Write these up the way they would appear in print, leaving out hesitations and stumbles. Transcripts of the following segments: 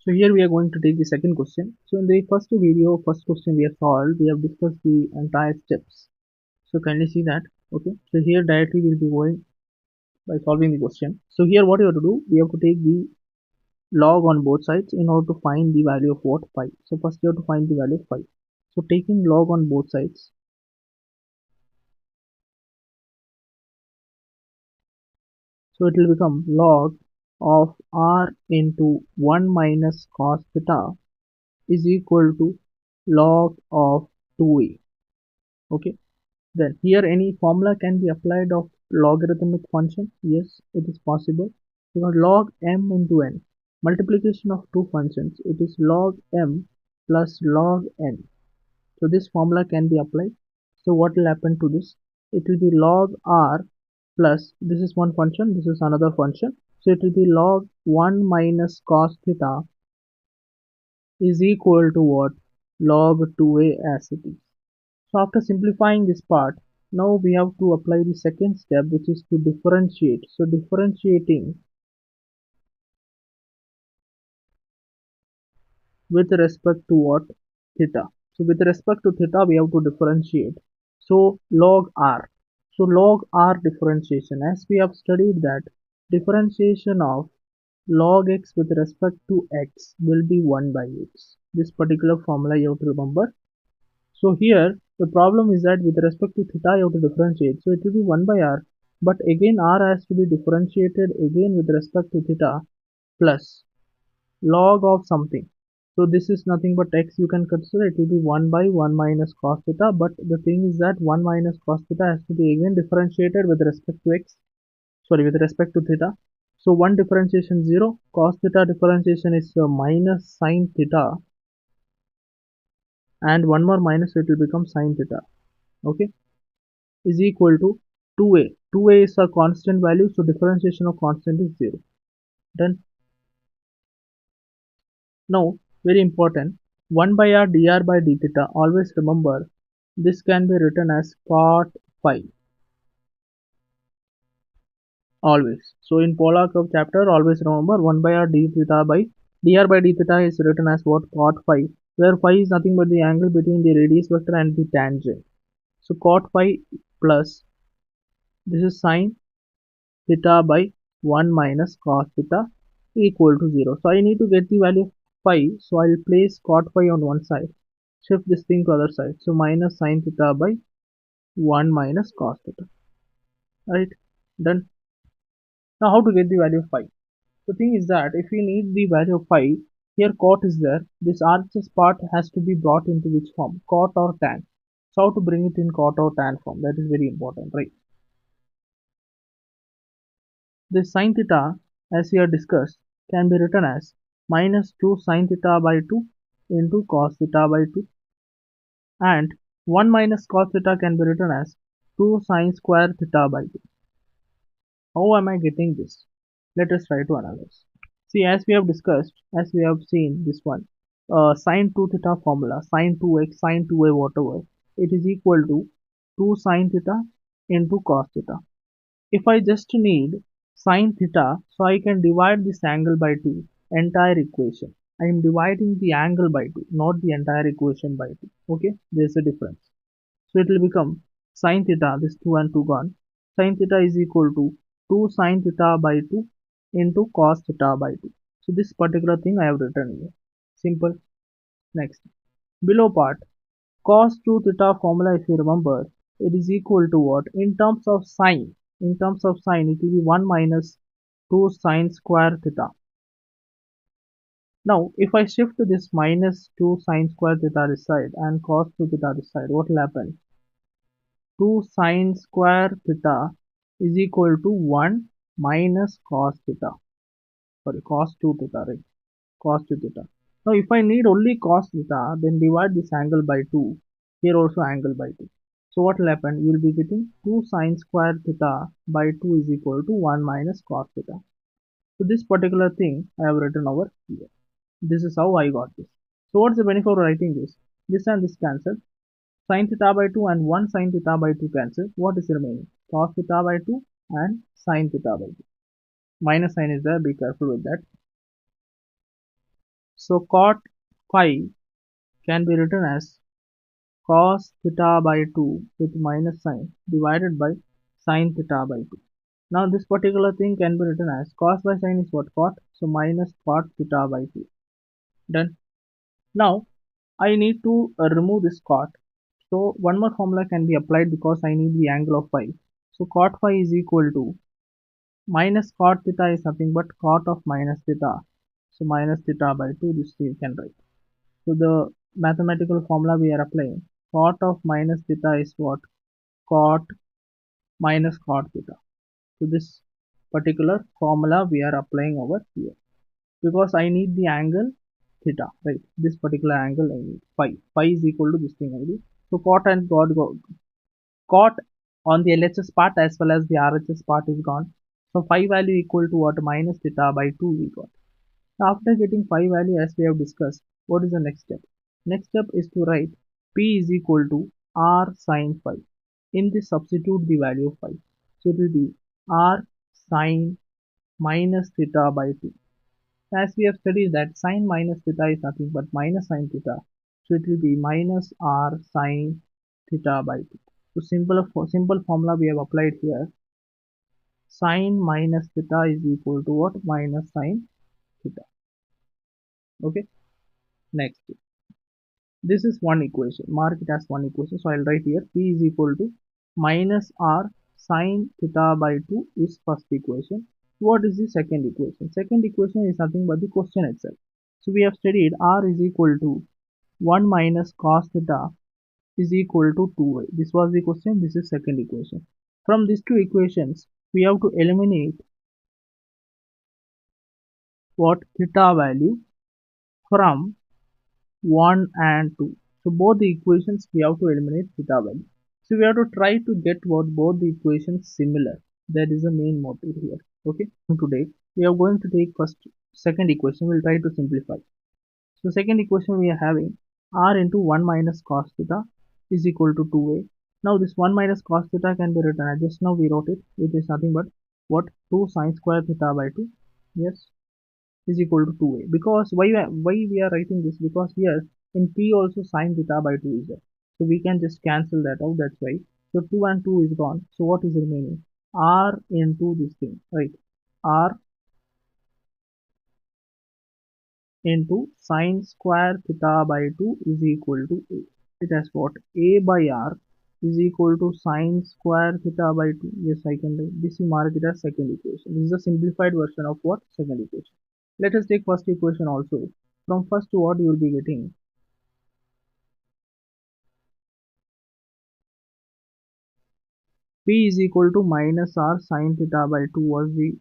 So here we are going to take the second question. So in the first question we have solved, we have discussed the entire steps. So kindly see that. Okay. So here directly we'll be going by solving the question. So here what you have to do, we have to take the log on both sides in order to find the value of what? 5. So first you have to find the value of 5. So taking log on both sides, so it will become log of r into 1 minus cos theta is equal to log of 2a. Okay. Then here any formula can be applied of logarithmic function. Yes, it is possible because log m into n, multiplication of two functions, it is log m plus log n. So this formula can be applied. So what will happen to this? It will be log r plus, this is one function, this is another function. So it will be log 1 minus cos theta is equal to what? Log 2a as it is. So after simplifying this part, now we have to apply the second step, which is to differentiate. So differentiating with respect to what? Theta. So with respect to theta, we have to differentiate. So log r. So log r differentiation, as we have studied that differentiation of log x with respect to x will be 1 by x. This particular formula you have to remember. So here the problem is that with respect to theta you have to differentiate. So it will be 1 by r, but again r has to be differentiated again with respect to theta plus log of something. So this is nothing but x, you can consider it will be 1 by 1 minus cos theta, but the thing is that 1 minus cos theta has to be again differentiated with respect to x, sorry, with respect to theta. So one differentiation 0, cos theta differentiation is minus sine theta, and one more minus, it will become sine theta. Okay, is equal to 2a. 2a is a constant value, so differentiation of constant is 0. Done. Now, very important, 1 by r dr by d theta, always remember, this can be written as cot phi, always. So in polar curve chapter, always remember 1 by r d theta by dr by d theta is written as what? Cot phi, where phi is nothing but the angle between the radius vector and the tangent. So cot phi plus, this is sine theta by 1 minus cos theta equal to 0. So I need to get the value of phi. So I'll place cot phi on one side, shift this thing to other side. So minus sine theta by 1 minus cos theta. Right? Done. Now how to get the value of phi? The thing is that if we need the value of phi, here cot is there. This RHS part has to be brought into which form? Cot or tan. So how to bring it in cot or tan form? That is very important, right? This sin theta, as we have discussed, can be written as minus 2 sin theta by 2 into cos theta by 2, and 1 minus cos theta can be written as 2 sin square theta by 2. How am I getting this? Let us try to analyze. See, as we have discussed, as we have seen this one, sin 2 theta formula, sin 2x, sin 2a, whatever, it is equal to 2 sin theta into cos theta. If I just need sine theta, so I can divide this angle by 2, entire equation. I am dividing the angle by 2, not the entire equation by 2. Okay, there's a difference. So it will become sine theta, this 2 and 2 gone. Sine theta is equal to 2 sine theta by 2 into cos theta by 2. So this particular thing I have written here. Simple. Next. Below part, cos 2 theta formula, if you remember, it is equal to what? In terms of sine, it will be 1 minus 2 sine square theta. Now if I shift this minus 2 sine square theta this side and cos 2 theta this side, what will happen? 2 sine square theta is equal to 1 minus cos theta, sorry, cos 2 theta, right? Cos 2 theta. Now if I need only cos theta, then divide this angle by 2, here also angle by 2. So what will happen? You will be getting 2 sine square theta by 2 is equal to 1 minus cos theta. So this particular thing I have written over here. This is how I got this. So what's the benefit of writing this? This and this cancel. Sine theta by 2 and 1 sine theta by 2 cancel. What is remaining? Cos theta by 2 and sine theta by 2. Minus sign is there, be careful with that. So cot phi can be written as cos theta by 2 with minus sign divided by sin theta by 2. Now this particular thing can be written as cos by sin is what? Cot. So minus cot theta by 2. Done. Now I need to remove this cot. So one more formula can be applied because I need the angle of phi. So cot phi is equal to minus cot theta is nothing but cot of minus theta. So minus theta by 2, this you can write. So the mathematical formula we are applying, cot of minus theta is what? Cot minus cot theta. So this particular formula we are applying over here because I need the angle theta, right? This particular angle I need phi. Phi is equal to this thing only. So cot and cot on the LHS part as well as the RHS part is gone. So phi value equal to what? Minus theta by 2 we got. Now after getting phi value as we have discussed, what is the next step? Next step is to write P is equal to R sin phi. In this substitute the value of phi. So it will be R sin minus theta by 2. As we have studied that sin minus theta is nothing but minus sin theta. So it will be minus R sin theta by 2. So simple formula we have applied here. Sin minus theta is equal to what? Minus sin theta. Okay. Next. This is one equation. Mark it as one equation. So I'll write here P is equal to minus R sin theta by 2 is first equation. What is the second equation? Second equation is nothing but the question itself. So we have studied R is equal to 1 minus cos theta is equal to 2y. This was the question. This is second equation. From these two equations, we have to eliminate what? Theta value from 1 and 2. So both the equations we have to eliminate theta value. So we have to try to get what both the equations similar. That is the main motive here. Okay. Today we are going to take first second equation. We'll try to simplify. So second equation we are having r into 1 minus cos theta is equal to 2a. Now this 1 minus cos theta can be written as just now we wrote it. It is nothing but what? 2 sine square theta by 2. Yes, is equal to 2a. Because why we are writing this? Because here in p also sine theta by 2 is there. So we can just cancel that out. That's why. So 2 and 2 is gone. So what is remaining? R into this thing, right? R into sine square theta by 2 is equal to a. It has what? A by r is equal to sine square theta by 2. Yes, I can write this. Mark it as second equation. This is a simplified version of what? Second equation. Let us take first equation also. From first to what you will be getting? P is equal to minus r sine theta by 2 was the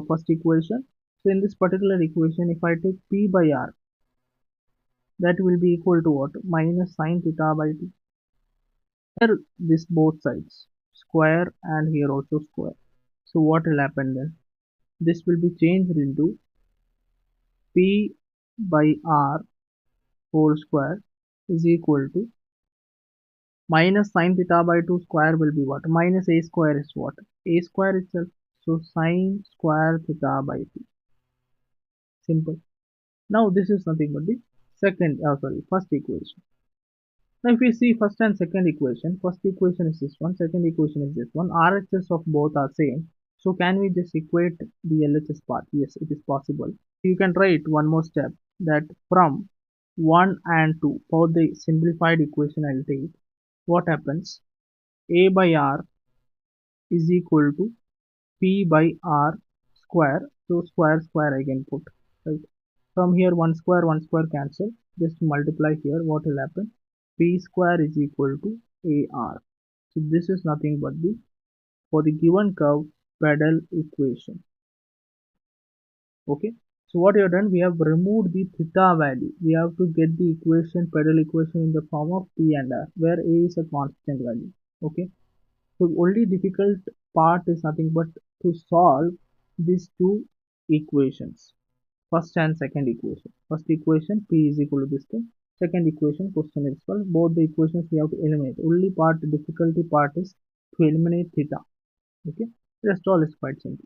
first equation. So in this particular equation, if I take P by r, that will be equal to what? Minus sine theta by 2. Here this both sides square and here also square. So what will happen then? This will be changed into P by r whole square is equal to minus sine theta by 2 square will be what? Minus a square is what? A square itself. So sine square theta by 2. Simple. Now this is nothing but the first equation. Now if we see first and second equation, first equation is this one, second equation is this one. RHS of both are same. So can we just equate the LHS part? Yes, it is possible. You can write one more step that from 1 and 2 for the simplified equation I'll take. What happens? A by r is equal to P by r square. So square square I can put, right? From here one square cancel. Just multiply here. What will happen? P square is equal to AR. So this is nothing but the for the given curve pedal equation. Okay. So what we have done, we have removed the theta value. We have to get the equation pedal equation in the form of P and R, where A is a constant value. Okay. So only difficult part is nothing but to solve these two equations. First and second equation. First equation P is equal to this thing. Second equation question is solved. Both the equations we have to eliminate. Only part difficulty part is to eliminate theta. Okay. Rest all is quite simple.